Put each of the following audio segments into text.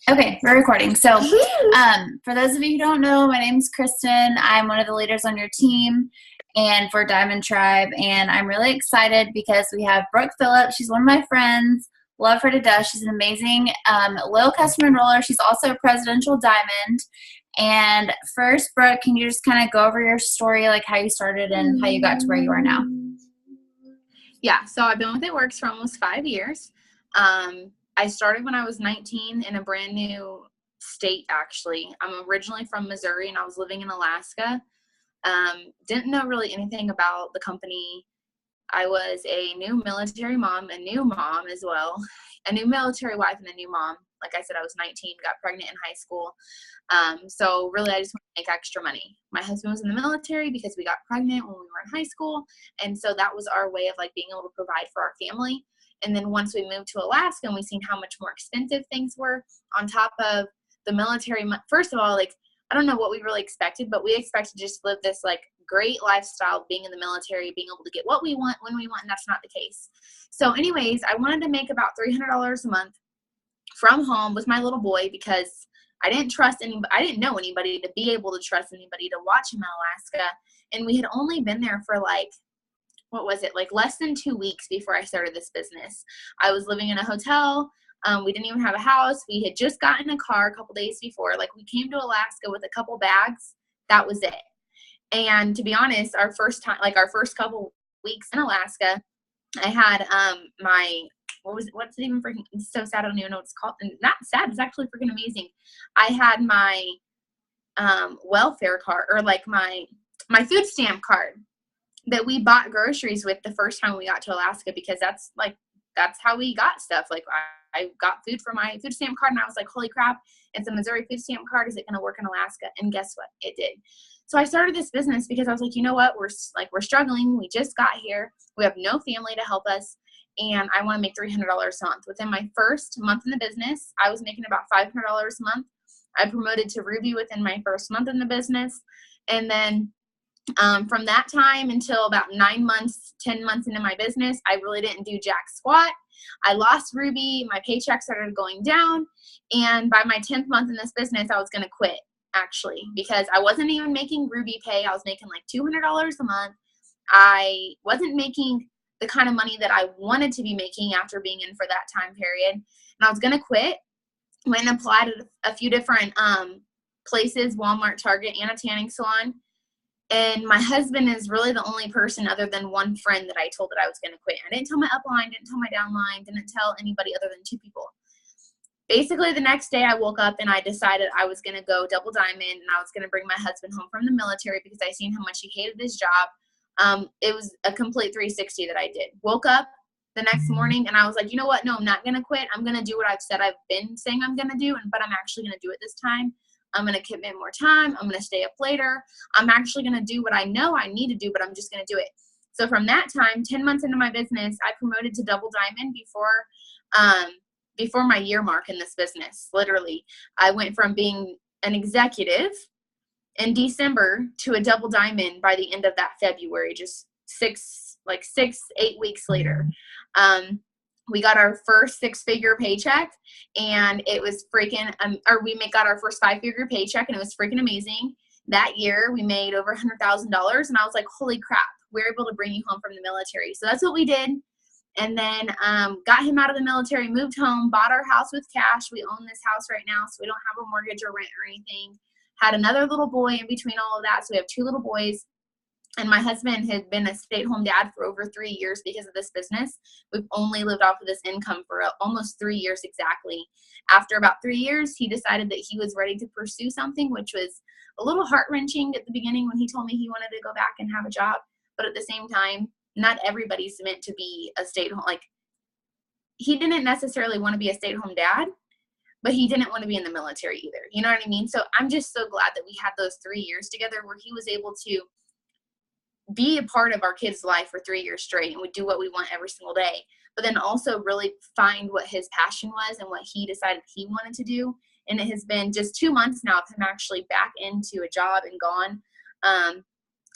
Okay, we're recording. So, for those of you who don't know, my name's Kristen. I'm one of the leaders on your team and for Diamond Tribe. And I'm really excited because we have Brooke Phillips. She's one of my friends. Love her to death. She's an amazing loyal customer enroller. She's also a presidential diamond. And first, Brooke, can you just kind of go over your story, like how you started and how you got to where you are now? Yeah, so I've been with It Works for almost 5 years. I started when I was 19 in a brand new state, actually. I'm originally from Missouri, and I was living in Alaska. Didn't know really anything about the company. I was a new military mom, a new mom as well, a new military wife and a new mom. Like I said, I was 19, got pregnant in high school. So really, I just wanted to make extra money. My husband was in the military because we got pregnant when we were in high school. And so that was our way of like being able to provide for our family. And then once we moved to Alaska and we seen how much more expensive things were on top of the military, first of all, like, I don't know what we really expected, but we expected to just live this like great lifestyle being in the military, being able to get what we want when we want, and that's not the case. So anyways, I wanted to make about $300 a month from home with my little boy because I didn't trust anybody. I didn't know anybody to be able to trust anybody to watch him in Alaska. And we had only been there for like, what was it, like less than 2 weeks before I started this business. I was living in a hotel. We didn't even have a house. We had just gotten a car a couple days before. Like, we came to Alaska with a couple bags. That was it. And to be honest, our first couple weeks in Alaska, I had what's it even freaking, it's so sad, I don't even know what it's called. And not sad, it's actually freaking amazing. I had my welfare card, or like my food stamp card that we bought groceries with the first time we got to Alaska, because that's how we got stuff. Like, I got food for my food stamp card, and I was like, holy crap, it's a Missouri food stamp card. Is it going to work in Alaska? And guess what? It did. So I started this business because I was like, you know what? We're struggling. We just got here. We have no family to help us. And I want to make $300 a month. Within my first month in the business, I was making about $500 a month. I promoted to Ruby within my first month in the business. And then from that time until about 9 months, 10 months into my business, I really didn't do jack squat. I lost Ruby. My paycheck started going down. And by my 10th month in this business, I was going to quit, actually, because I wasn't even making Ruby pay. I was making like $200 a month. I wasn't making the kind of money that I wanted to be making after being in for that time period. And I was going to quit. Went and applied at a few different places, Walmart, Target, and a tanning salon. And my husband is really the only person other than one friend that I told that I was going to quit. I didn't tell my upline, didn't tell my downline, didn't tell anybody other than 2 people. Basically, the next day I woke up and I decided I was going to go double diamond, and I was going to bring my husband home from the military because I seen how much he hated his job. It was a complete 360 that I did. Woke up the next morning and I was like, you know what? No, I'm not going to quit. I'm going to do what I've said I've been saying I'm going to do, but I'm actually going to do it this time. I'm going to commit more time. I'm going to stay up later. I'm actually going to do what I know I need to do, but I'm just going to do it. So from that time, 10 months into my business, I promoted to double diamond before my year mark in this business. Literally, I went from being an executive in December to a double diamond by the end of that February, just 8 weeks later. We got our first 6-figure paycheck, and it was freaking, got our first 5-figure paycheck, and it was freaking amazing. That year we made over $100,000, and I was like, holy crap, we're able to bring you home from the military. So that's what we did. And then got him out of the military, moved home, bought our house with cash. We own this house right now, so we don't have a mortgage or rent or anything. Had another little boy in between all of that, so we have 2 little boys. And my husband had been a stay-at-home dad for over 3 years because of this business. We've only lived off of this income for almost 3 years exactly. After about 3 years, he decided that he was ready to pursue something, which was a little heart-wrenching at the beginning when he told me he wanted to go back and have a job. But at the same time, not everybody's meant to be a stay-at-home. Like, he didn't necessarily want to be a stay-at-home dad, but he didn't want to be in the military either. You know what I mean? So I'm just so glad that we had those 3 years together where he was able to be a part of our kid's life for 3 years straight and would do what we want every single day, but then also really find what his passion was and what he decided he wanted to do. And it has been just 2 months now of him actually back into a job and gone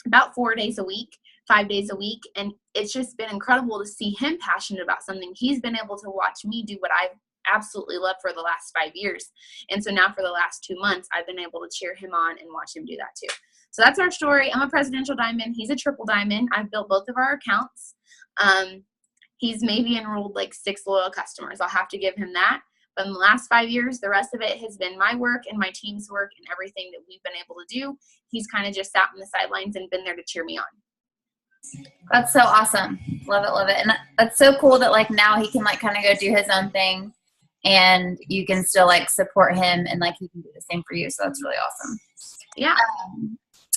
about 4 days a week, 5 days a week. And it's just been incredible to see him passionate about something. He's been able to watch me do what I've absolutely loved for the last 5 years. And so now for the last 2 months, I've been able to cheer him on and watch him do that too. So that's our story. I'm a presidential diamond. He's a triple diamond. I've built both of our accounts. He's maybe enrolled like 6 loyal customers. I'll have to give him that. But in the last 5 years, the rest of it has been my work and my team's work and everything that we've been able to do. He's kind of just sat on the sidelines and been there to cheer me on. That's so awesome. Love it, love it. And that's so cool that like now he can like kind of go do his own thing and you can still like support him and like he can do the same for you. So that's really awesome. Yeah.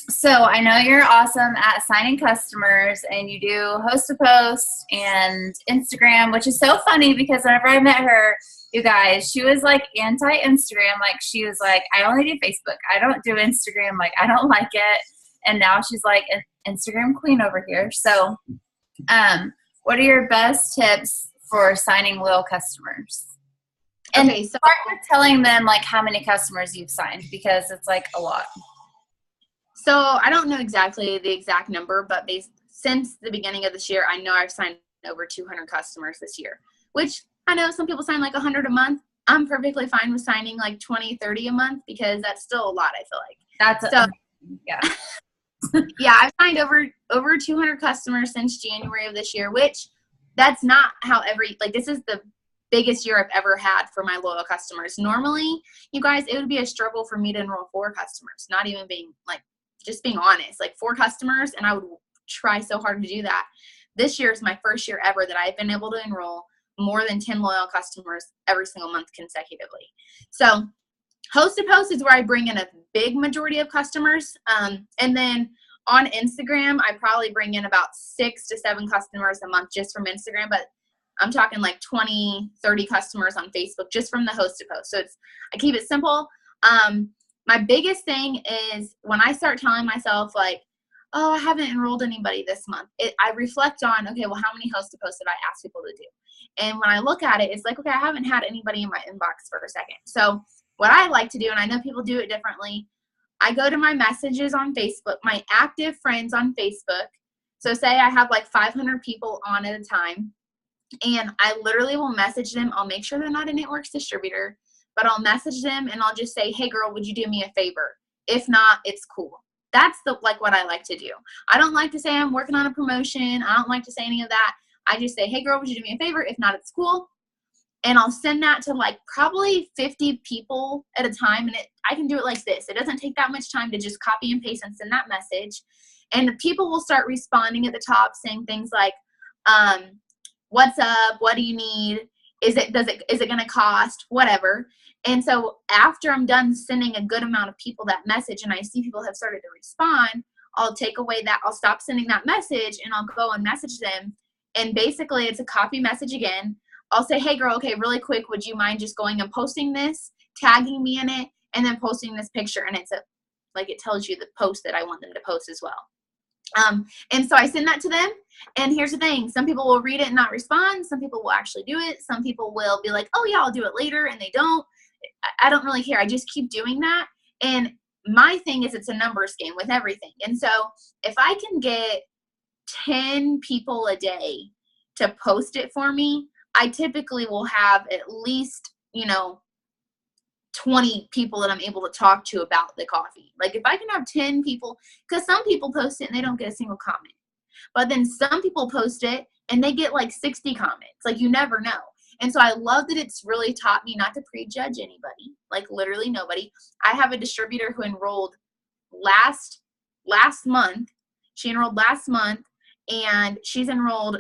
So I know you're awesome at signing customers and you do HOSA Post and Instagram, which is so funny because whenever I met her, you guys, she was like anti-Instagram. Like she was like, I only do Facebook. I don't do Instagram. Like I don't like it. And now she's like an Instagram queen over here. So what are your best tips for signing loyal customers? And okay, so start with telling them like how many customers you've signed because it's like a lot. So I don't know exactly the exact number, but since the beginning of this year, I know I've signed over 200 customers this year, which I know some people sign like 100 a month. I'm perfectly fine with signing like 20, 30 a month because that's still a lot, I feel like. Yeah. Yeah, I've signed over 200 customers since January of this year, which that's not how this is the biggest year I've ever had for my loyal customers. Normally, you guys, it would be a struggle for me to enroll 4 customers, not even being like, just being honest, like 4 customers, and I would try so hard to do that. This year is my first year ever that I've been able to enroll more than 10 loyal customers every single month consecutively. So HOSA Post is where I bring in a big majority of customers. And then on Instagram, I probably bring in about 6 to 7 customers a month just from Instagram, but I'm talking like 20, 30 customers on Facebook just from the HOSA Post. So I keep it simple. My biggest thing is when I start telling myself like, oh, I haven't enrolled anybody this month, I reflect on, okay, well, how many HOSA Posts did I ask people to do? And when I look at it, it's like, okay, I haven't had anybody in my inbox for a second. So what I like to do, and I know people do it differently, I go to my messages on Facebook, my active friends on Facebook. So say I have like 500 people on at a time, and I literally will message them. I'll make sure they're not a Networks distributor, but I'll message them and I'll just say, hey girl, would you do me a favor? If not, it's cool. That's what I like to do. I don't like to say I'm working on a promotion. I don't like to say any of that. I just say, hey girl, would you do me a favor? If not, it's cool. And I'll send that to like probably 50 people at a time. And I can do it like this. It doesn't take that much time to just copy and paste and send that message. And the people will start responding at the top saying things like, what's up? What do you need? Is it going to cost? Whatever. And so after I'm done sending a good amount of people that message and I see people have started to respond, I'll take away that. I'll stop sending that message and I'll go and message them. And basically it's a copy message again. I'll say, hey girl, okay, really quick, would you mind just going and posting this, tagging me in it, and then posting this picture? And it tells you the post that I want them to post as well. And so I send that to them. And here's the thing. Some people will read it and not respond. Some people will actually do it. Some people will be like, oh yeah, I'll do it later. And they don't. I don't really care. I just keep doing that. And my thing is it's a numbers game with everything. And so if I can get 10 people a day to post it for me, I typically will have at least, 20 people that I'm able to talk to about the coffee. Like if I can have 10 people, because some people post it and they don't get a single comment. But then some people post it and they get like 60 comments. Like you never know. And so I love that it's really taught me not to prejudge anybody, like literally nobody. I have a distributor who enrolled last month. She enrolled last month and she's enrolled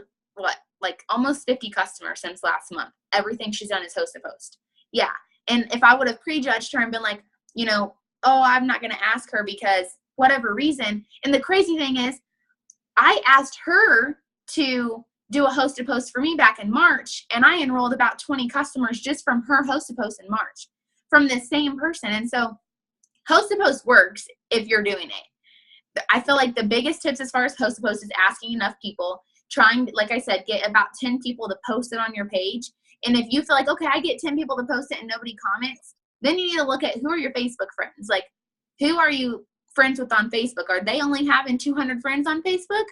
like almost 50 customers since last month. Everything she's done is HOSA Post. Yeah. And if I would have prejudged her and been like, oh, I'm not going to ask her because whatever reason. And the crazy thing is I asked her to do a HOSA Post for me back in March, and I enrolled about 20 customers just from her HOSA Post in March from the same person. And so HOSA Post works if you're doing it. I feel like the biggest tips as far as HOSA Post is asking enough people, trying, like I said, get about 10 people to post it on your page. And if you feel like, okay, I get 10 people to post it and nobody comments, then you need to look at who are your Facebook friends. Like, who are you friends with on Facebook? Are they only having 200 friends on Facebook?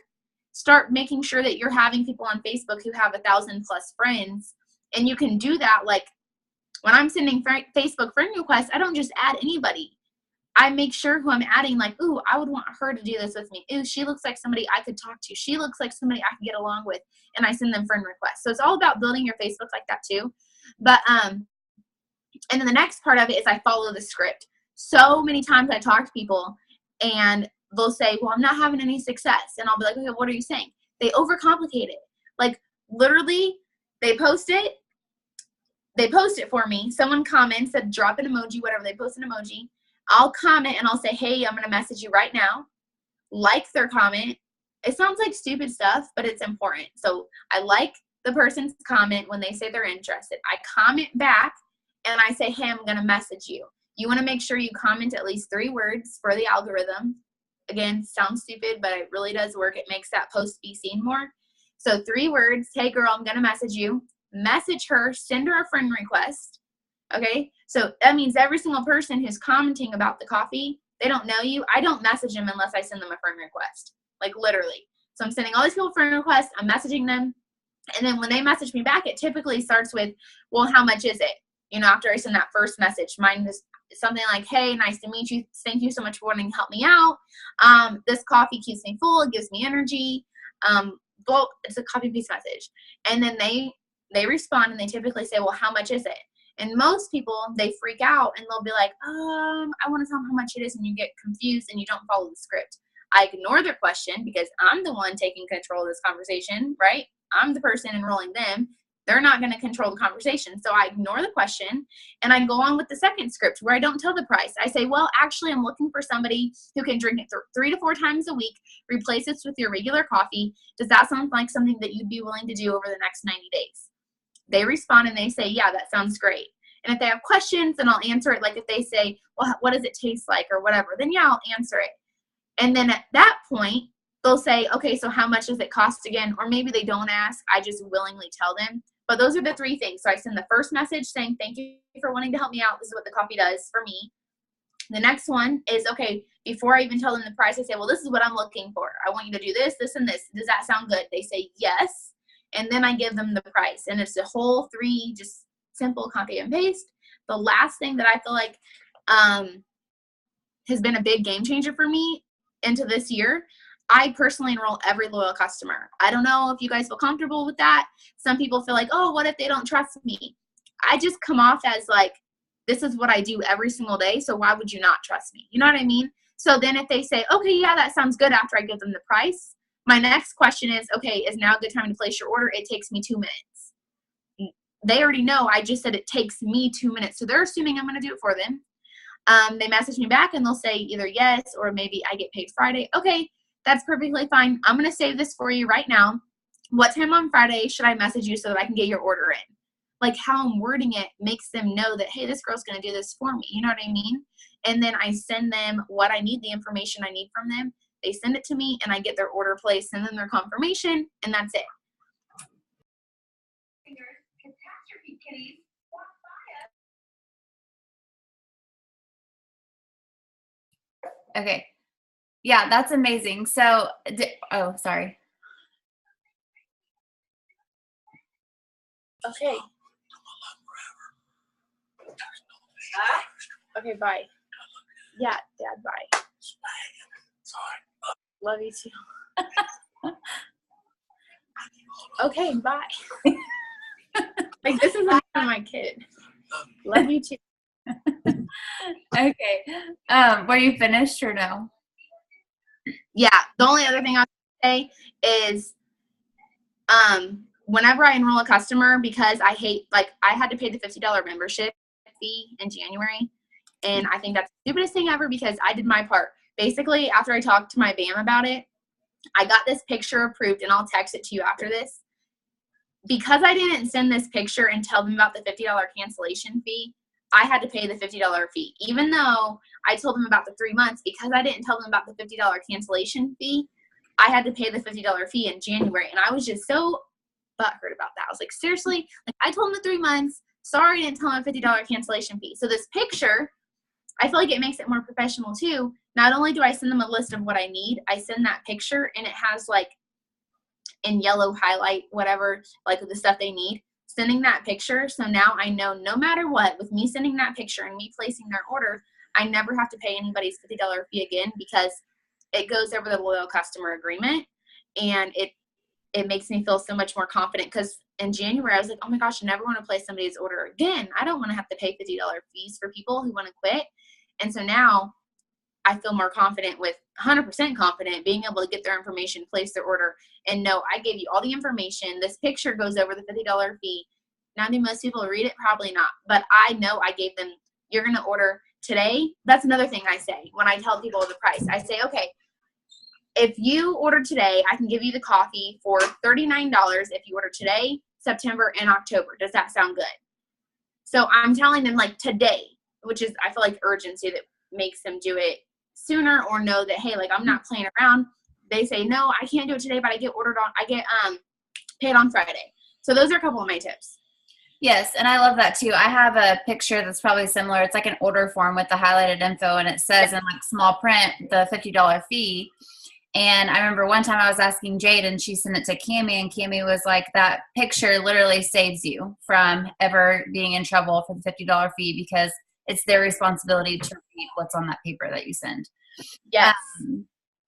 Start making sure that you're having people on Facebook who have 1,000+ friends. And you can do that like when I'm sending Facebook friend requests, I don't just add anybody. I make sure who I'm adding, like, ooh, I would want her to do this with me. Ooh, she looks like somebody I could talk to. She looks like somebody I can get along with. And I send them friend requests. So it's all about building your Facebook like that too. But, and then the next part of it is I follow the script. So many times I talk to people and they'll say, well, I'm not having any success. And I'll be like, okay, what are you saying? They overcomplicate it. Like, literally, they post it for me. Someone comments, said drop an emoji, whatever. They post an emoji. I'll comment and I'll say, hey, I'm going to message you right now. Like their comment. It sounds like stupid stuff, but it's important. So I like the person's comment when they say they're interested. I comment back and I say, hey, I'm going to message you. You want to make sure you comment at least 3 words for the algorithm. Again, sounds stupid, but it really does work. It makes that post be seen more. So 3 words, hey girl, I'm going to message you. Message her, send her a friend request. Okay, so that means every single person who's commenting about the coffee, they don't know you. I don't message them unless I send them a friend request, like literally. So I'm sending all these people friend requests, I'm messaging them, and then when they message me back, it typically starts with, well, how much is it? You know, after I send that first message, mine is something like, hey, nice to meet you. Thank you so much for wanting to help me out. This coffee keeps me full. It gives me energy. Well, it's a copy paste message. And then they respond and they typically say, well, how much is it? And most people, they freak out and they'll be like, I want to tell them how much it is, and you get confused and you don't follow the script. I ignore their question because I'm the one taking control of this conversation, right? I'm the person enrolling them. They're not going to control the conversation. So I ignore the question and I go on with the second script where I don't tell the price. I say, well, actually, I'm looking for somebody who can drink it 3 to 4 times a week, replace this with your regular coffee. Does that sound like something that you'd be willing to do over the next 90 days? They respond and they say, yeah, that sounds great. And if they have questions, then I'll answer it. Like if they say, well, what does it taste like or whatever, then yeah, I'll answer it. And then at that point, they'll say, okay, so how much does it cost again? Or maybe they don't ask. I just willingly tell them. But those are the 3 things. So I send the first message saying, thank you for wanting to help me out. This is what the coffee does for me. The next one is, okay, before I even tell them the price, I say, well, this is what I'm looking for. I want you to do this, this, and this. Does that sound good? They say yes. And then I give them the price. And it's a whole 3 just simple copy and paste. The last thing that I feel like has been a big game changer for me into this year, I personally enroll every loyal customer. I don't know if you guys feel comfortable with that. Some people feel like, oh, what if they don't trust me? I just come off as like, this is what I do every single day, so why would you not trust me? You know what I mean? So then if they say, okay, yeah, that sounds good after I give them the price, my next question is, okay, is now a good time to place your order? It takes me 2 minutes. They already know I just said it takes me 2 minutes, so they're assuming I'm going to do it for them. They message me back and they'll say either yes or maybe I get paid Friday. Okay, that's perfectly fine. I'm going to save this for you right now. What time on Friday should I message you so that I can get your order in? Like how I'm wording it makes them know that, hey, this girl's going to do this for me. You know what I mean? And then I send them what I need, the information I need from them. They send it to me and I get their order placed, send them their confirmation, and that's it. Okay. Yeah, that's amazing. So, oh, sorry. Okay. Okay, bye. Yeah, Dad, bye. Love you too. Okay, bye. Like, this is not my kid. Love you too. Okay. Were you finished or no? Yeah, the only other thing I'll say is whenever I enroll a customer, because I hate, like, I had to pay the $50 membership fee in January, and I think that's the stupidest thing ever because I did my part. Basically, after I talked to my BAM about it, I got this picture approved, and I'll text it to you after this. Because I didn't send this picture and tell them about the $50 cancellation fee, I had to pay the $50 fee. Even though I told them about the 3 months, because I didn't tell them about the $50 cancellation fee, I had to pay the $50 fee in January. And I was just so butthurt about that. I was like, seriously? Like, I told them the 3 months. Sorry, I didn't tell them a $50 cancellation fee. So this picture, I feel like it makes it more professional too. Not only do I send them a list of what I need, I send that picture and it has like in yellow highlight, whatever, like the stuff they need. sending that picture. So now I know no matter what, with me sending that picture and me placing their order, I never have to pay anybody's $50 fee again, because it goes over the loyal customer agreement, and it makes me feel so much more confident, because in January I was like, oh my gosh, I never want to place somebody's order again. I don't want to have to pay $50 fees for people who want to quit. And so now I feel more confident, with 100% confident, being able to get their information, place their order, and know I gave you all the information. This picture goes over the $50 fee. Now, do most people read it? Probably not. But I know I gave them, you're going to order today. That's another thing I say when I tell people the price. I say, okay, if you order today, I can give you the coffee for $39 if you order today, September, and October. Does that sound good? So I'm telling them like today, which is, I feel like urgency that makes them do it sooner, or know that, hey, like I'm not playing around. They say, no, I can't do it today, but I get paid on Friday. So those are a couple of my tips. Yes, and I love that too. I have a picture that's probably similar. It's like an order form with the highlighted info, and it says in like small print the $50 fee. And I remember one time I was asking Jade, and she sent it to Cammie, and Cammie was like, that picture literally saves you from ever being in trouble for the $50 fee, because it's their responsibility to read what's on that paper that you send. Yes.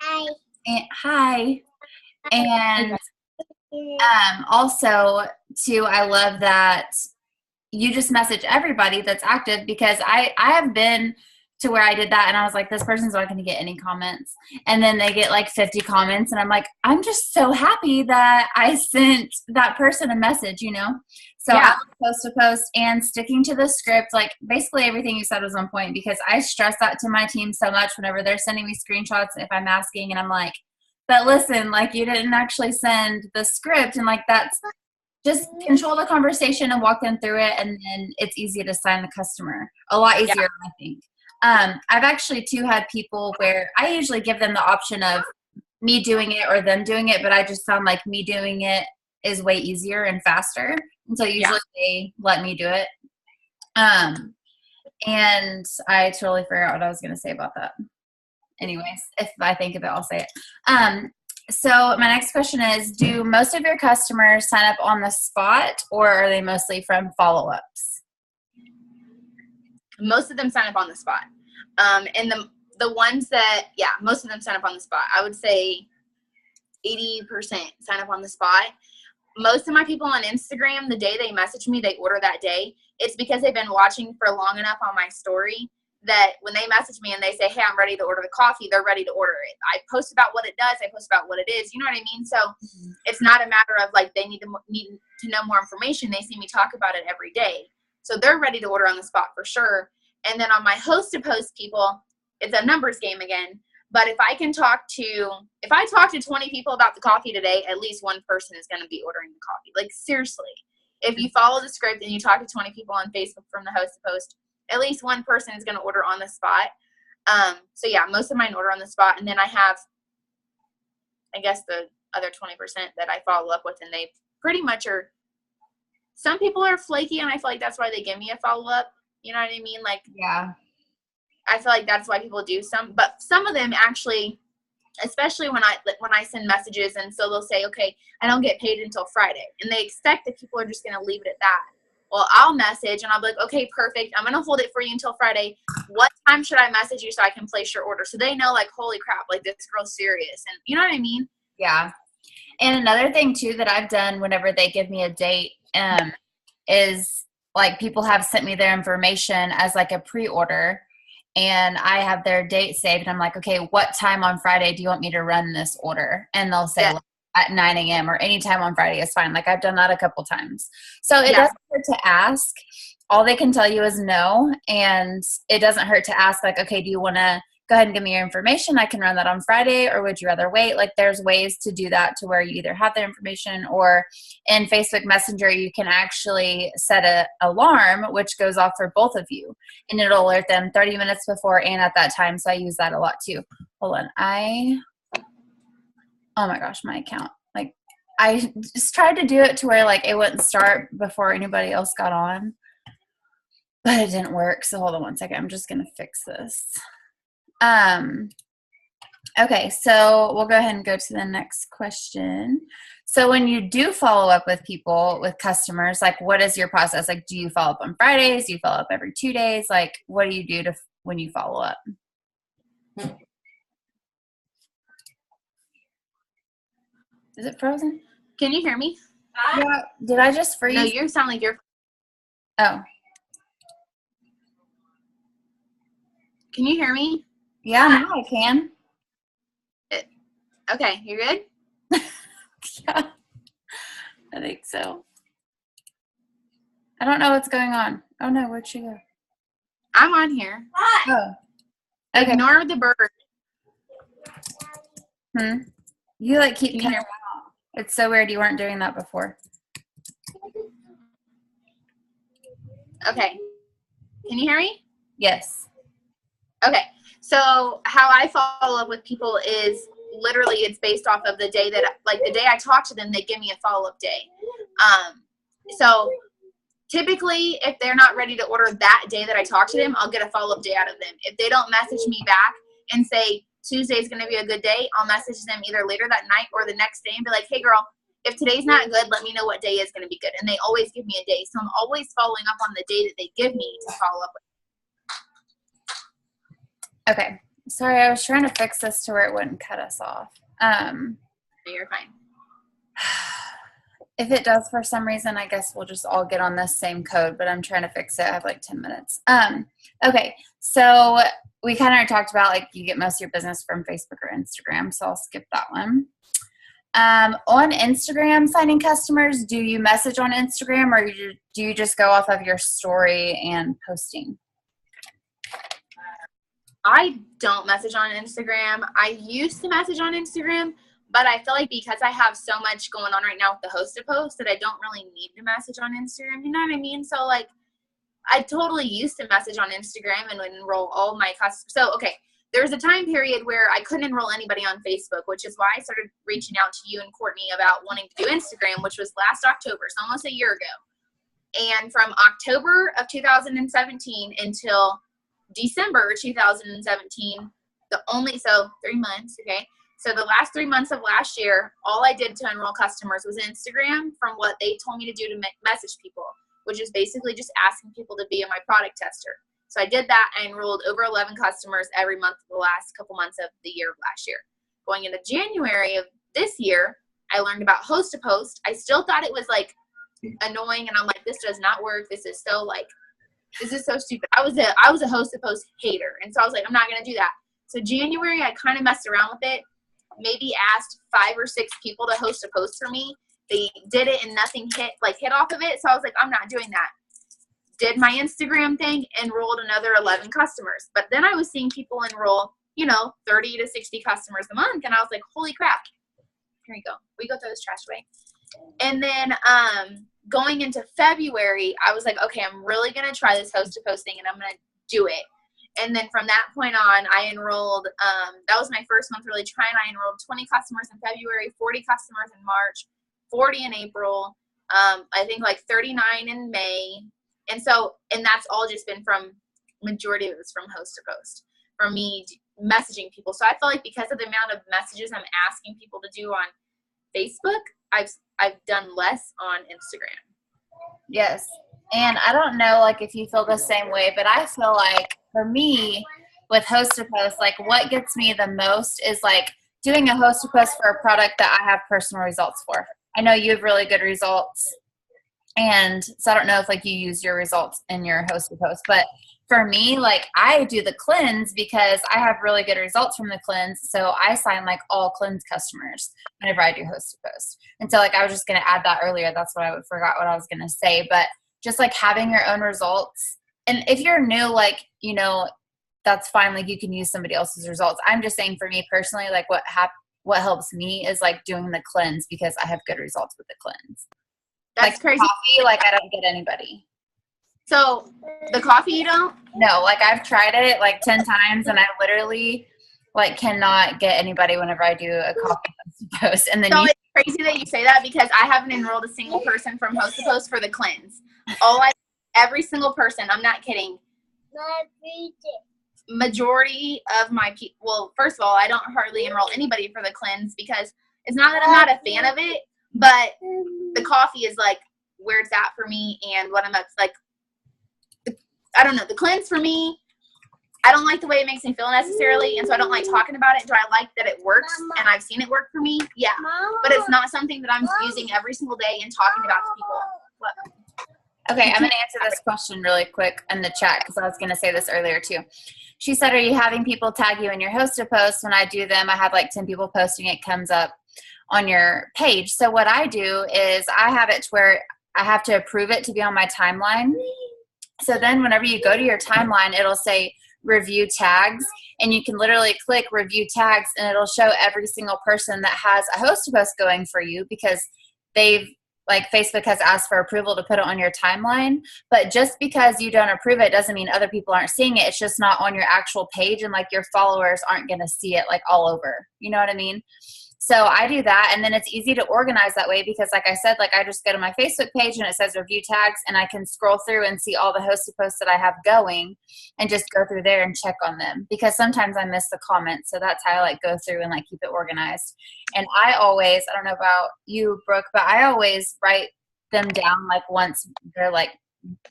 Hi. And also, too, I love that you just message everybody that's active, because I have been to where I did that and I was like, this person's not going to get any comments. And then they get like 50 comments and I'm like, I'm just so happy that I sent that person a message, you know? So Yeah. I was post to post and sticking to the script. Like basically everything you said was on point, because I stress that to my team so much whenever they're sending me screenshots if I'm asking, and I'm like, but listen, like you didn't actually send the script, and like that's just control the conversation and walk them through it, and then it's easy to sign the customer. A lot easier, I think. I've actually too had people where I usually give them the option of me doing it or them doing it, but I just found like me doing it is way easier and faster. And so usually they let me do it. And I totally forgot what I was going to say about that. Anyways, if I think of it, I'll say it. So my next question is, do most of your customers sign up on the spot, or are they mostly from follow-ups? Most of them sign up on the spot. And the ones that, most of them sign up on the spot. I would say 80% sign up on the spot. Most of my people on Instagram, the day they message me, they order that day. It's because they've been watching for long enough on my story that when they message me and they say, hey, I'm ready to order the coffee, they're ready to order it. I post about what it does. I post about what it is. You know what I mean? So it's not a matter of like they need to know more information. They see me talk about it every day. So they're ready to order on the spot for sure. And then on my HOSA Post people, it's a numbers game again. But if I talk to 20 people about the coffee today, at least one person is going to be ordering the coffee. Like seriously, if you follow the script and you talk to 20 people on Facebook from the HOSA Post, at least one person is going to order on the spot. So yeah, most of mine order on the spot. And then I have, I guess, the other 20% that I follow up with, and they pretty much are, some people are flaky, and I feel like that's why they give me a follow-up. You know what I mean? Like, yeah, I feel like that's why people do but some of them actually, especially when I send messages, and so they'll say, okay, I don't get paid until Friday, and they expect that people are just going to leave it at that. Well, I'll message and I'll be like, okay, perfect. I'm going to hold it for you until Friday. What time should I message you so I can place your order? So they know, like, holy crap, like this girl's serious. And you know what I mean? Yeah. And another thing too that I've done whenever they give me a date is like people have sent me their information as like a pre-order, and I have their date saved. And I'm like, okay, what time on Friday do you want me to run this order? And they'll say, at 9 a.m. or anytime on Friday is fine. Like I've done that a couple times. So it doesn't hurt to ask. All they can tell you is no. And it doesn't hurt to ask, like, okay, do you want to go ahead and give me your information? I can run that on Friday, or would you rather wait? Like there's ways to do that to where you either have the information, or in Facebook Messenger, you can actually set an alarm, which goes off for both of you, and it'll alert them 30 minutes before and at that time. So I use that a lot too. Hold on. Oh my gosh, my account. Like I just tried to do it to where like it wouldn't start before anybody else got on, but it didn't work. So hold on one second. I'm just going to fix this. Okay, so we'll go ahead and go to the next question. So when you do follow up with people, with customers, like what is your process? Like, do you follow up on Fridays? Do you follow up every 2 days? Like, what do you do when you follow up? Is it frozen? Can you hear me? Yeah. Did I just freeze? No, you sound like you're. Oh. Can you hear me? Yeah, now I can. Okay, you're good? Yeah, I think so. I don't know what's going on. Oh no, where'd she go? I'm on here. Oh. Okay. Ignore the bird. You like keep Can you cutting hear out. It's so weird. You weren't doing that before. Okay. Can you hear me? Yes. Okay. So how I follow up with people is literally it's based off of the day that, like the day I talk to them, they give me a follow-up day. So typically if they're not ready to order that day that I talk to them, I'll get a follow-up day out of them. If they don't message me back and say Tuesday is going to be a good day, I'll message them either later that night or the next day and be like, hey girl, if today's not good, let me know what day is going to be good. And they always give me a day. So I'm always following up on the day that they give me to follow up with. Okay. Sorry, I was trying to fix this to where it wouldn't cut us off. You're fine. If it does for some reason, I guess we'll just all get on this same code, but I'm trying to fix it. I have like 10 minutes. Okay. So we kind of talked about like you get most of your business from Facebook or Instagram. So I'll skip that one. On Instagram, signing customers, do you message on Instagram or do you just go off of your story and posting? I don't message on Instagram. I used to message on Instagram, but I feel like because I have so much going on right now with the HOSA post that I don't really need to message on Instagram. You know what I mean? So like I totally used to message on Instagram and would enroll all my customers. So, okay, there was a time period where I couldn't enroll anybody on Facebook, which is why I started reaching out to you and Courtney about wanting to do Instagram, which was last October, so almost a year ago. And from October of 2017 until December 2017, so 3 months, okay? So the last 3 months of last year, all I did to enroll customers was Instagram from what they told me to do to message people, which is basically just asking people to be in my product tester. So I did that. I enrolled over 11 customers every month for the last couple months of the year of last year. Going into January of this year, I learned about HOSA Post. I still thought it was like annoying, and I'm like, this does not work. This is so stupid. I was a HOSA Post hater, and so I was like, I'm not gonna do that. So January, I kind of messed around with it. Maybe asked 5 or 6 people to host a post for me. They did it and nothing hit off of it. So I was like, I'm not doing that. Did my Instagram thing, enrolled another 11 customers. But then I was seeing people enroll, 30 to 60 customers a month. And I was like, holy crap. Here you go. We go throw this trash away. And then going into February, I was like, okay, I'm really going to try this host to post thing and I'm going to do it. And then from that point on, I enrolled, that was my first month really trying. I enrolled 20 customers in February, 40 customers in March, 40 in April, I think like 39 in May. And that's all just been majority of it was from host to post, from me messaging people. So I feel like because of the amount of messages I'm asking people to do on Facebook, I've done less on Instagram. Yes. And I don't know, like, if you feel the same way, but I feel like for me with host to post, like what gets me the most is like doing a host to post for a product that I have personal results for. I know you have really good results. And so I don't know if like you use your results in your host to post, but for me, like I do the cleanse because I have really good results from the cleanse. So I sign like all cleanse customers whenever I do host to post. And so like I was just going to add that earlier. That's what I forgot what I was going to say, but just like having your own results. And if you're new, like, that's fine. Like you can use somebody else's results. I'm just saying for me personally, like what helps me is like doing the cleanse because I have good results with the cleanse. That's like crazy. Coffee, like I don't get anybody. So the coffee you don't? No, like I've tried it like 10 times and I literally like cannot get anybody whenever I do a coffee post. And then it's crazy that you say that because I haven't enrolled a single person from host to post for the cleanse. Every single person, I'm not kidding. Majority of my people, well, first of all, I don't hardly enroll anybody for the cleanse because it's not that I'm not a fan of it. But the coffee is like where it's at for me, and what I'm at, like, I don't know, the cleanse for me, I don't like the way it makes me feel necessarily, and so I don't like talking about it. Do I like that it works, and I've seen it work for me? Yeah. But it's not something that I'm using every single day and talking about to people. What? Okay, I'm going to answer this question really quick in the chat because I was going to say this earlier too. She said, are you having people tag you in your HOSA posts? When I do them, I have like 10 people posting, it comes up on your page. So what I do is I have it to where I have to approve it to be on my timeline. So then whenever you go to your timeline, it'll say review tags, and you can literally click review tags, and it'll show every single person that has a HOSA post going for you, because they've, like, Facebook has asked for approval to put it on your timeline. But just because you don't approve it doesn't mean other people aren't seeing it. It's just not on your actual page, and like your followers aren't going to see it like all over. You know what I mean? So I do that, and then it's easy to organize that way because, like I said, like I just go to my Facebook page and it says review tags, and I can scroll through and see all the HOSA posts that I have going and just go through there and check on them, because sometimes I miss the comments. So that's how I like go through and like keep it organized. And I always, I don't know about you, Brooke, but I always write them down like once they're like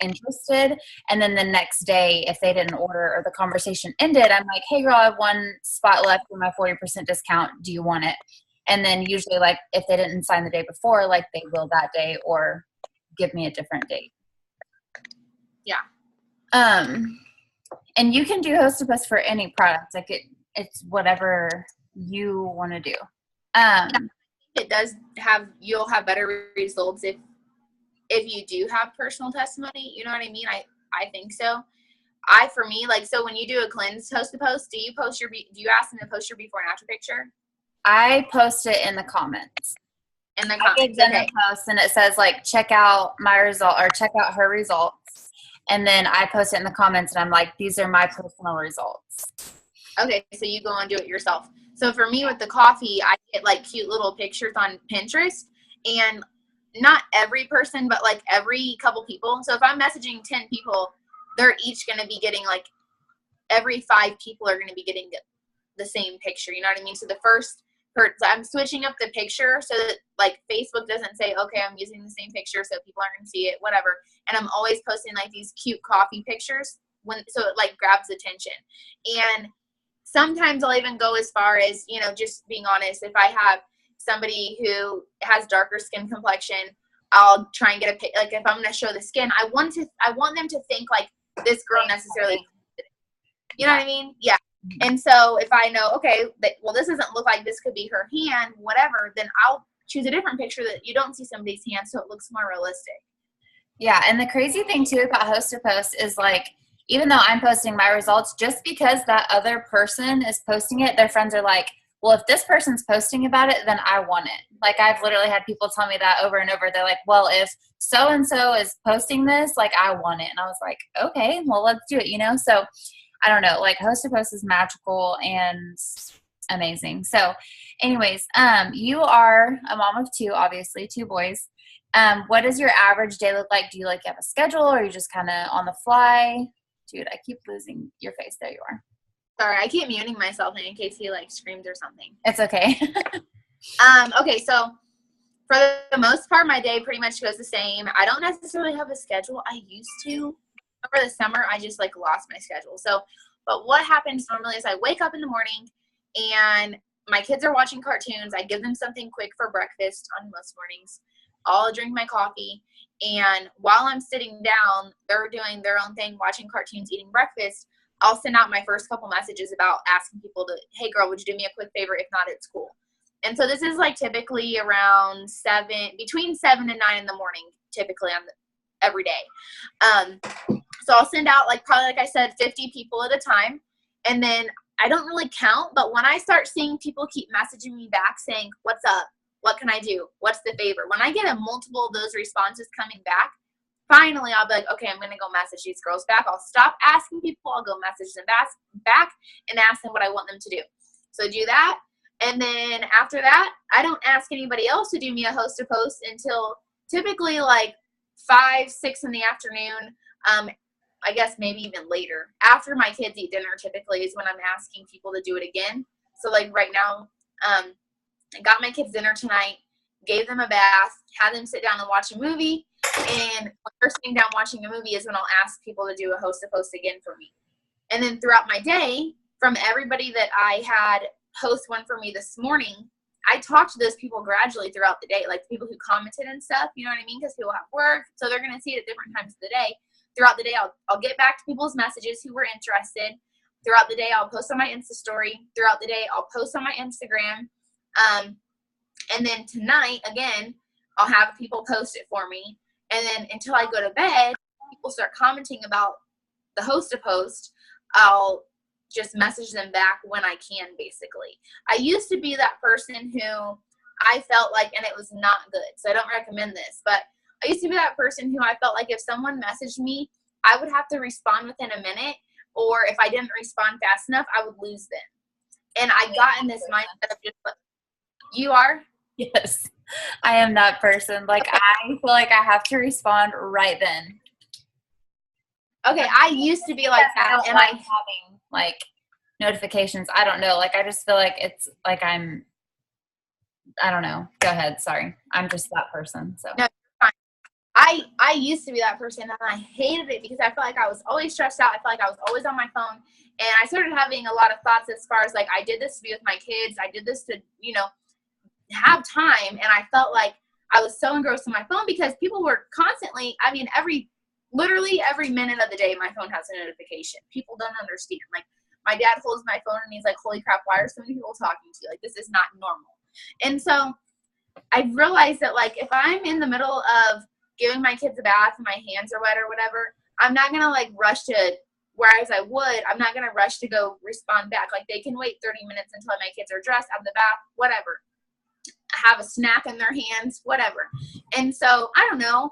interested, and then the next day if they didn't order or the conversation ended, I'm like, hey girl, I have one spot left for my 40% discount, do you want it? And then usually, like, if they didn't sign the day before, like they will that day or give me a different date. Yeah. And you can do HOSA Quest for any product, like it's whatever you want to do. It does have, you'll have better results if you do have personal testimony, you know what I mean? I think so. For me, like, so when you do a cleanse HOSA post, do you ask them to post your before and after picture? I post it in the comments. In the comments, I give them a post, and it says like, check out my result or check out her results. And then I post it in the comments, and I'm like, these are my personal results. Okay, so you go and do it yourself. So for me with the coffee, I get like cute little pictures on Pinterest, and not every person, but like every couple people. So if I'm messaging 10 people, they're each going to be getting like, every 5 people are going to be getting the same picture. You know what I mean? So the first, I'm switching up the picture so that like Facebook doesn't say, okay, I'm using the same picture so people aren't going to see it, whatever. And I'm always posting like these cute coffee pictures so it like grabs attention. And sometimes I'll even go as far as, you know, just being honest, if I have somebody who has darker skin complexion, I'll try and get like, if I'm going to show the skin, I want them to think like this girl necessarily, you know what I mean? Yeah. And so if I know, okay, well, this doesn't look like this could be her hand, whatever, then I'll choose a different picture that you don't see somebody's hand, so it looks more realistic. Yeah, and the crazy thing too about HOSA posts is like, even though I'm posting my results, just because that other person is posting it, their friends are like, well, if this person's posting about it, then I want it. Like, I've literally had people tell me that over and over. They're like, well, if so-and-so is posting this, like, I want it. And I was like, okay, well, let's do it, you know? So I don't know, like HOSA Post is magical and amazing. So anyways, you are a mom of 2, obviously 2 boys. What does your average day look like? Do you like have a schedule, or are you just kind of on the fly? Dude, I keep losing your face. There you are. Sorry, I keep muting myself in case he like screams or something. It's okay. Okay, so for the most part, my day pretty much goes the same. I don't necessarily have a schedule. I used to. Over the summer, I just like lost my schedule. So, but what happens normally is I wake up in the morning and my kids are watching cartoons. I give them something quick for breakfast on most mornings. I'll drink my coffee. And while I'm sitting down, they're doing their own thing, watching cartoons, eating breakfast. I'll send out my first couple messages about asking people to, hey girl, would you do me a quick favor? If not, it's cool. And so this is like typically around between 7 and 9 in the morning, typically every day. So I'll send out like probably, like I said, 50 people at a time. And then I don't really count, but when I start seeing people keep messaging me back saying, what's up? What can I do? What's the favor? When I get a multiple of those responses coming back, finally I'll be like, okay, I'm going to go message these girls back. I'll stop asking people. I'll go message them back and ask them what I want them to do. So do that. And then after that, I don't ask anybody else to do me a HOSA post until typically like 5, 6 in the afternoon. I guess maybe even later. After my kids eat dinner typically is when I'm asking people to do it again. So like right now, I got my kids dinner tonight, gave them a bath, had them sit down and watch a movie. And when they're sitting down watching a movie is when I'll ask people to do a HOSA post again for me. And then throughout my day, from everybody that I had host one for me this morning, I talked to those people gradually throughout the day, like the people who commented and stuff, you know what I mean? Because people have work, so they're going to see it at different times of the day. Throughout the day, I'll get back to people's messages who were interested. Throughout the day, I'll post on my Insta story. Throughout the day, I'll post on my Instagram. And then tonight, again, I'll have people post it for me. And then until I go to bed, people start commenting about the HOSA post. I'll just message them back when I can, basically. I used to be that person who I felt like, and it was not good, so I don't recommend this, but I used to be that person who I felt like if someone messaged me, I would have to respond within a minute, or if I didn't respond fast enough, I would lose them. And I got in this mindset of just like, you are? Yes, I am that person. Like, I feel like I have to respond right then. Okay, I used to be like that, I don't and like having like notifications. I don't know. Like, I just feel like it's like I don't know. Go ahead. Sorry. I'm just that person. So no, I used to be that person, and I hated it because I felt like I was always stressed out. I felt like I was always on my phone, and I started having a lot of thoughts as far as like, I did this to be with my kids. I did this to, you know, have time. And I felt like I was so engrossed in my phone because people were constantly, I mean, literally every minute of the day, my phone has a notification. People don't understand. Like, my dad holds my phone and he's like, holy crap, why are so many people talking to you? Like, this is not normal. And so I realized that, like, if I'm in the middle of giving my kids a bath and my hands are wet or whatever, I'm not going to, like, rush to, whereas I would, I'm not going to rush to go respond back. Like, they can wait 30 minutes until my kids are dressed, out of the bath, whatever. Have a snack in their hands, whatever. And so, I don't know.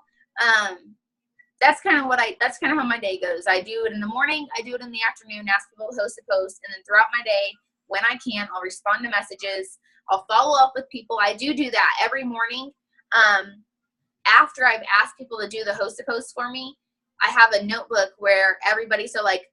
That's kind of how my day goes. I do it in the morning, I do it in the afternoon, ask people to host a post, and then throughout my day, when I can, I'll respond to messages. I'll follow up with people. I do that every morning. After I've asked people to do the host a post for me, I have a notebook where everybody, so like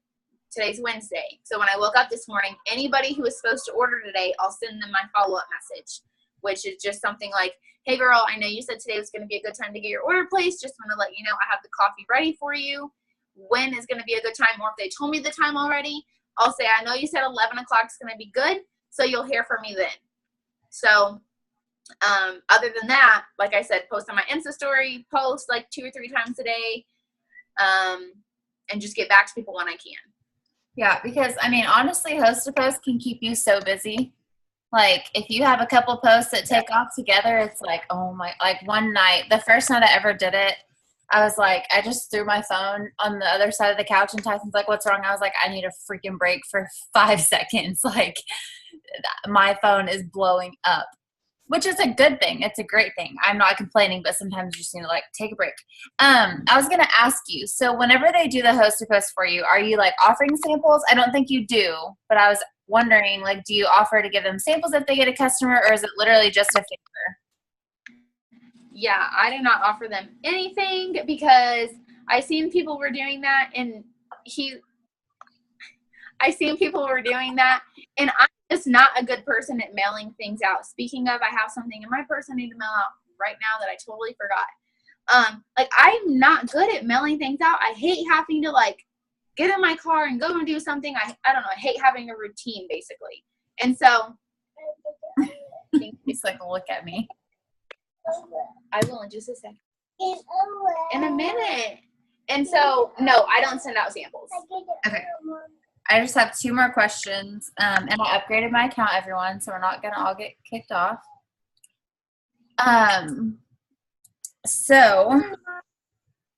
today's Wednesday. So when I woke up this morning, anybody who was supposed to order today, I'll send them my follow-up message, which is just something like, hey girl, I know you said today was going to be a good time to get your order placed. Just want to let you know I have the coffee ready for you. When is going to be a good time? Or if they told me the time already, I'll say, I know you said 11 o'clock is going to be good, so you'll hear from me then. So other than that, like I said, post on my Insta story, post like 2 or 3 times a day, and just get back to people when I can. Yeah, because I mean, honestly, host a post can keep you so busy. Like, if you have a couple posts that take off together, it's like, oh my, like one night, the first night I ever did it, I was like, I just threw my phone on the other side of the couch and Tyson's like, what's wrong? I was like, I need a freaking break for 5 seconds. Like, my phone is blowing up, which is a good thing. It's a great thing. I'm not complaining, but sometimes you just need to like take a break. I was going to ask you, so whenever they do the host a post for you, are you like offering samples? I don't think you do, but I was wondering, like, do you offer to give them samples if they get a customer, or is it literally just a favor? Yeah, I do not offer them anything because I seen people were doing that, and and I'm just not a good person at mailing things out. Speaking of, I have something in my purse I need to mail out right now that I totally forgot. Like, I'm not good at mailing things out. I hate having to like get in my car and go and do something. I don't know. I hate having a routine, basically. And so he's like, look at me. I will in just a second. In a minute. And so, no, I don't send out samples. Okay. I just have 2 more questions. And I upgraded my account, everyone, so we're not going to all get kicked off. So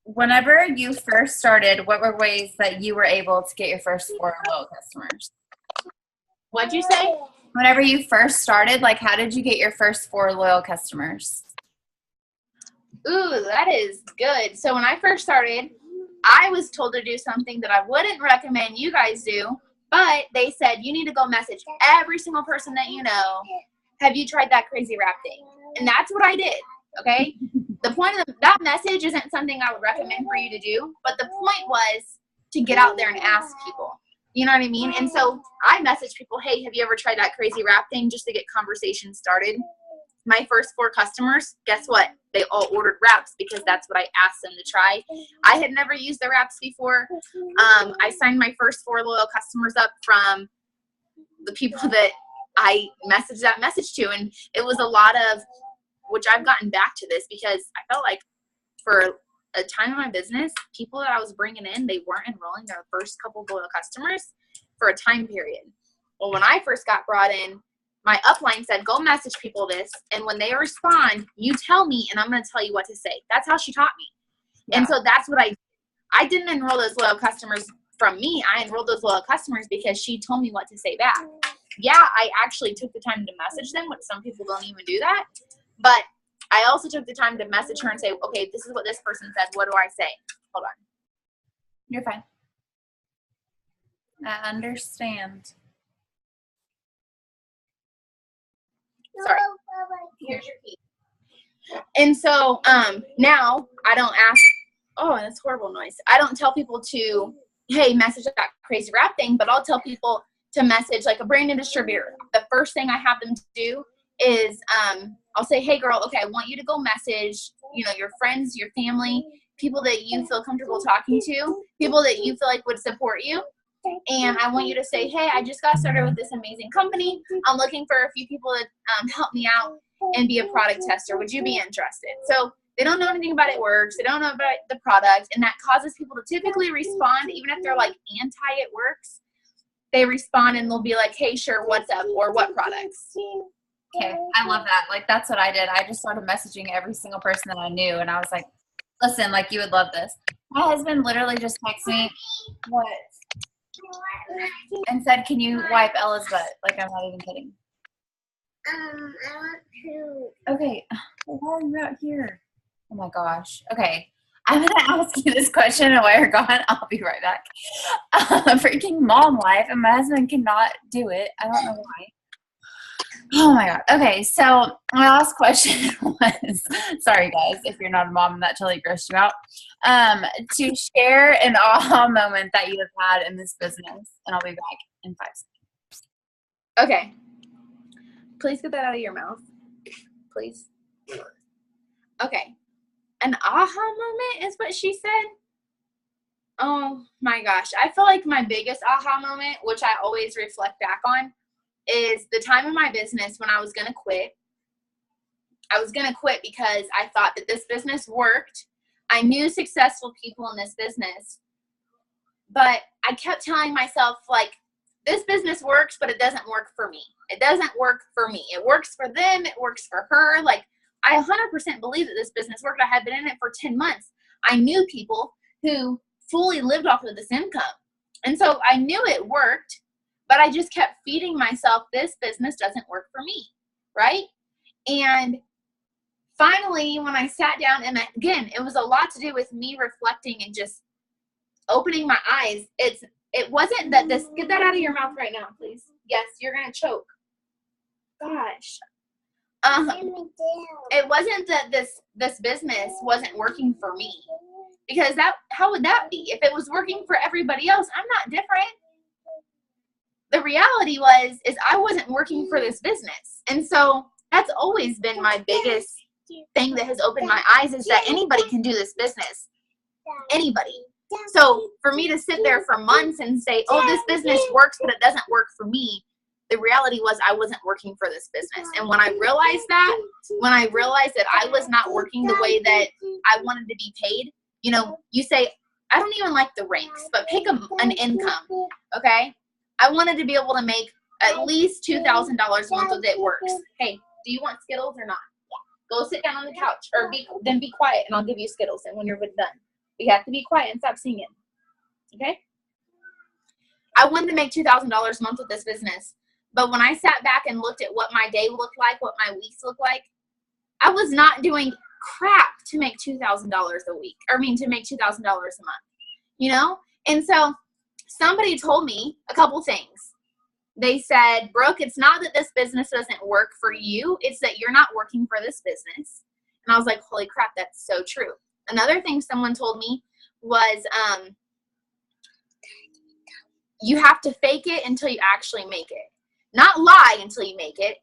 whenever you first started, what were ways that you were able to get your first 4 loyal customers? What'd you say? Whenever you first started, like, how did you get your first 4 loyal customers? Ooh, that is good. So when I first started, I was told to do something that I wouldn't recommend you guys do, but they said, you need to go message every single person that you know. Have you tried that crazy rap thing? And that's what I did, okay? The point of that message isn't something I would recommend for you to do, but the point was to get out there and ask people. You know what I mean? And so I messaged people, hey, have you ever tried that crazy rap thing, just to get conversation started? my first 4 customers, guess what? They all ordered wraps because that's what I asked them to try. I had never used the wraps before. I signed my first 4 loyal customers up from the people that I messaged that message to. And it was a lot of, which I've gotten back to this because I felt like for a time in my business, people that I was bringing in, they weren't enrolling their first couple of loyal customers for a time period. Well, when I first got brought in, my upline said, go message people this. And when they respond, you tell me, and I'm going to tell you what to say. That's how she taught me. Yeah. And so that's what I didn't enroll those loyal customers from me. I enrolled those loyal customers because she told me what to say back. Yeah, I actually took the time to message them, which some people don't even do that. But I also took the time to message her and say, okay, this is what this person said. What do I say? Hold on. You're fine. I understand. Sorry. Here's your key. And so now I don't ask, oh, that's horrible noise. I don't tell people to, hey, message that crazy rap thing, but I'll tell people to message like a brand new distributor. The first thing I have them do is I'll say, hey, girl, okay, I want you to go message, your friends, your family, people that you feel comfortable talking to, people that you feel like would support you. And I want you to say, hey, I just got started with this amazing company. I'm looking for a few people to help me out and be a product tester. Would you be interested? So they don't know anything about It Works. They don't know about the product. And that causes people to typically respond, even if they're like anti-It Works. They respond and they'll be like, hey, sure, what's up? Or what products? Okay, I love that. Like, that's what I did. I just started messaging every single person that I knew. And I was like, listen, like, you would love this. My husband literally just texted me, what? And said, can you wipe Ella's butt? Like, I'm not even kidding. I want to. Okay. Why are you out here? Oh my gosh. Okay. I'm going to ask you this question and while you're gone, I'll be right back. Freaking mom life, and my husband cannot do it. I don't know why. Oh my God. Okay. So my last question was, sorry guys, if you're not a mom and that totally grossed you out, to share an aha moment that you have had in this business. And I'll be back in 5 seconds. Okay. Please get that out of your mouth. Please. Okay. An aha moment is what she said. Oh my gosh. I feel like my biggest aha moment, which I always reflect back on, is the time in my business when I was going to quit. I was going to quit because I thought that this business worked. I knew successful people in this business, but I kept telling myself, like, this business works, but it doesn't work for me. It doesn't work for me. It works for them. It works for her. Like, I 100% believe that this business worked. I had been in it for 10 months. I knew people who fully lived off of this income. And so I knew it worked, but I just kept feeding myself, this business doesn't work for me, right? And finally, when I sat down, and again, it was a lot to do with me reflecting and just opening my eyes. It wasn't that this, get that out of your mouth right now, please. Yes, you're going to choke. Gosh. It wasn't that this business wasn't working for me, because how would that be? If it was working for everybody else, I'm not different. The reality is I wasn't working for this business. And so that's always been my biggest thing that has opened my eyes, is that anybody can do this business. Anybody. So for me to sit there for months and say, oh, this business works, but it doesn't work for me, the reality was I wasn't working for this business. And when I realized that, I was not working the way that I wanted to be paid, you say, I don't even like the ranks, but pick an income, okay? I wanted to be able to make at least $2,000 a month with It Works. Hey, do you want Skittles or not? Yeah. Go sit down on the couch, or then be quiet, and I'll give you Skittles. And when you're done, you have to be quiet and stop singing. Okay? I wanted to make $2,000 a month with this business, but when I sat back and looked at what my day looked like, what my weeks looked like, I was not doing crap to make $2,000 a week. To make $2,000 a month. And so somebody told me a couple things. They said, Brooke, it's not that this business doesn't work for you. It's that you're not working for this business. And I was like, holy crap, that's so true. Another thing someone told me was, you have to fake it until you actually make it. Not lie until you make it.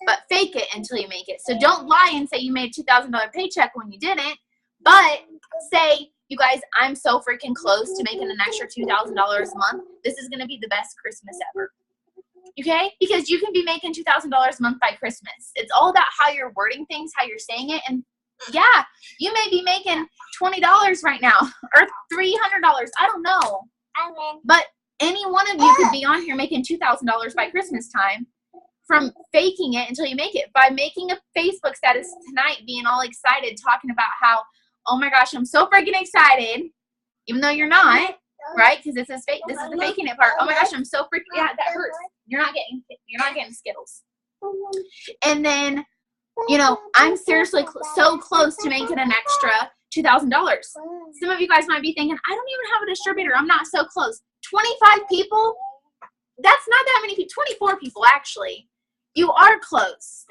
but fake it until you make it. So don't lie and say you made a $2,000 paycheck when you didn't, but say, you guys, I'm so freaking close to making an extra $2,000 a month. This is going to be the best Christmas ever. Okay? Because you can be making $2,000 a month by Christmas. It's all about how you're wording things, how you're saying it. And yeah, you may be making $20 right now or $300. I don't know. But any one of you could be on here making $2,000 by Christmas time from faking it until you make it. By making a Facebook status tonight, being all excited, talking about how, oh my gosh, I'm so freaking excited, even though you're not, right? Because this is fake. This is the faking it part. Oh my gosh, I'm so freaking, yeah, that hurts. You're not getting Skittles. And then, you know, I'm seriously so close to making an extra $2,000. Some of you guys might be thinking, I don't even have a distributor. I'm not so close. 25 people? That's not that many people. 24 people, actually. You are close.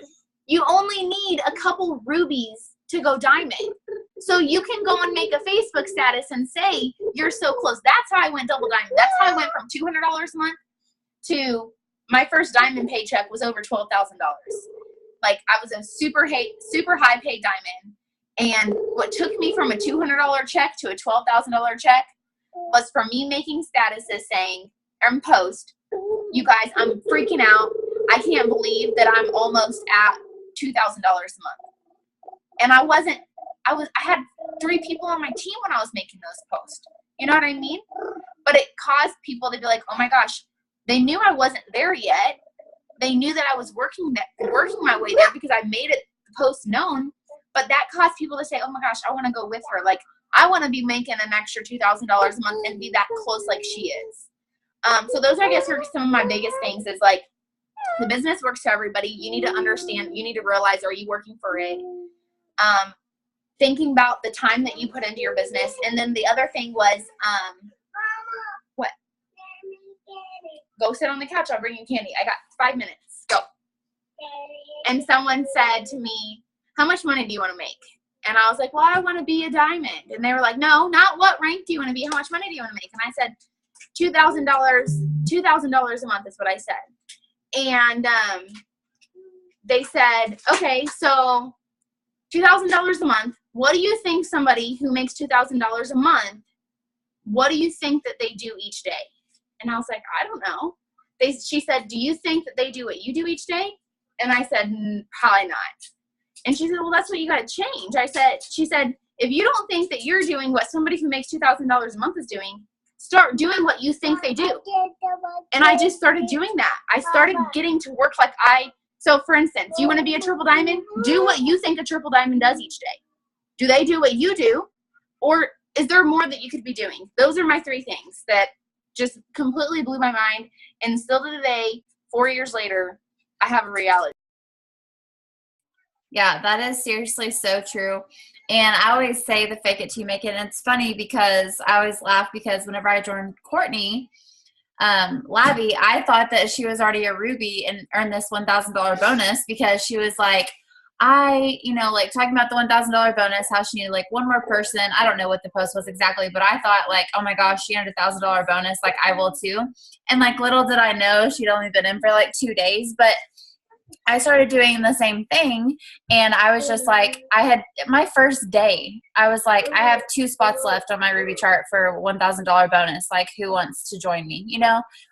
You only need a couple rubies to go diamond. So you can go and make a Facebook status and say you're so close. That's how I went double diamond. That's how I went from $200 a month to my first diamond paycheck was over $12,000. Like, I was a super high paid diamond. And what took me from a $200 check to a $12,000 check was from me making statuses saying, and post, you guys, I'm freaking out. I can't believe that I'm almost at $2,000 a month. And I had 3 people on my team when I was making those posts. You know what I mean? But it caused people to be like, oh my gosh, they knew I wasn't there yet. They knew that I was working my way there because I made it post known. But that caused people to say, oh my gosh, I want to go with her. Like, I want to be making an extra $2,000 a month and be that close like she is. So those, I guess, are some of my biggest things is like, the business works for everybody. You need to understand, you need to realize, are you working for it? Thinking about the time that you put into your business. And then the other thing was, what? Go sit on the couch. I'll bring you candy. I got 5 minutes. Go. And someone said to me, how much money do you want to make? And I was like, well, I want to be a diamond. And they were like, no, not what rank do you want to be? How much money do you want to make? And I said, $2,000 a month is what I said. And they said, okay, so $2,000 a month. What do you think somebody who makes $2,000 a month, what do you think that they do each day? And I was like, I don't know. She said, do you think that they do what you do each day? And I said, probably not. And she said, well, that's what you got to change. She said, if you don't think that you're doing what somebody who makes $2,000 a month is doing, start doing what you think they do. And I just started doing that. I started getting to work like so for instance, you want to be a triple diamond? Do what you think a triple diamond does each day. Do they do what you do? Or is there more that you could be doing? Those are my 3 things that just completely blew my mind. And still to today, 4 years later, I have a reality. Yeah, that is seriously so true. And I always say the fake it till you make it. And it's funny because I always laugh because whenever I joined Courtney, Labby, I thought that she was already a Ruby and earned this $1,000 bonus because she was like, like talking about the $1,000 bonus, how she needed like one more person. I don't know what the post was exactly, but I thought like, oh my gosh, she earned $1,000 bonus. Like I will too. And like little did I know she'd only been in for like 2 days, but I started doing the same thing. And I was just like, I had my first day, I was like, I have 2 spots left on my Ruby chart for $1,000 bonus. Like who wants to join me,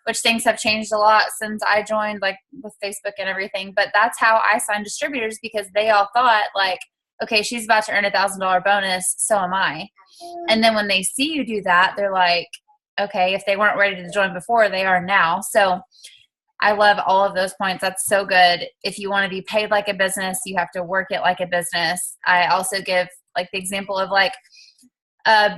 which things have changed a lot since I joined like with Facebook and everything. But that's how I signed distributors because they all thought like, okay, she's about to earn $1,000 bonus. So am I. And then when they see you do that, they're like, okay, if they weren't ready to join before, they are now. So I love all of those points. That's so good. If you want to be paid like a business, you have to work it like a business. I also give like the example of like, I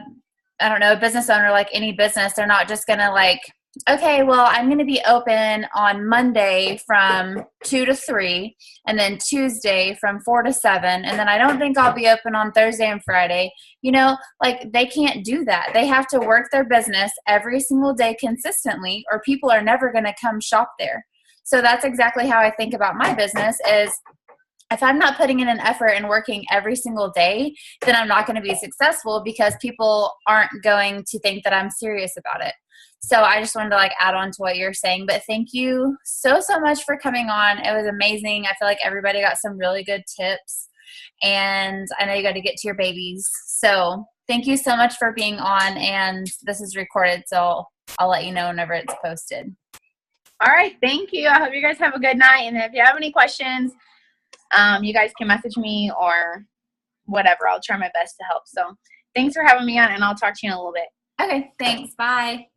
don't know, a business owner, like any business, they're not just going to like, okay, well, I'm going to be open on Monday from 2 to 3 and then Tuesday from 4 to 7. And then I don't think I'll be open on Thursday and Friday. Like they can't do that. They have to work their business every single day consistently or people are never going to come shop there. So that's exactly how I think about my business is if I'm not putting in an effort and working every single day, then I'm not going to be successful because people aren't going to think that I'm serious about it. So I just wanted to like add on to what you're saying, but thank you so much for coming on. It was amazing. I feel like everybody got some really good tips, and I know you got to get to your babies. So thank you so much for being on, and this is recorded, so I'll let you know whenever it's posted. All right. Thank you. I hope you guys have a good night. And if you have any questions, you guys can message me or whatever. I'll try my best to help. So thanks for having me on, and I'll talk to you in a little bit. Okay. Thanks. Bye.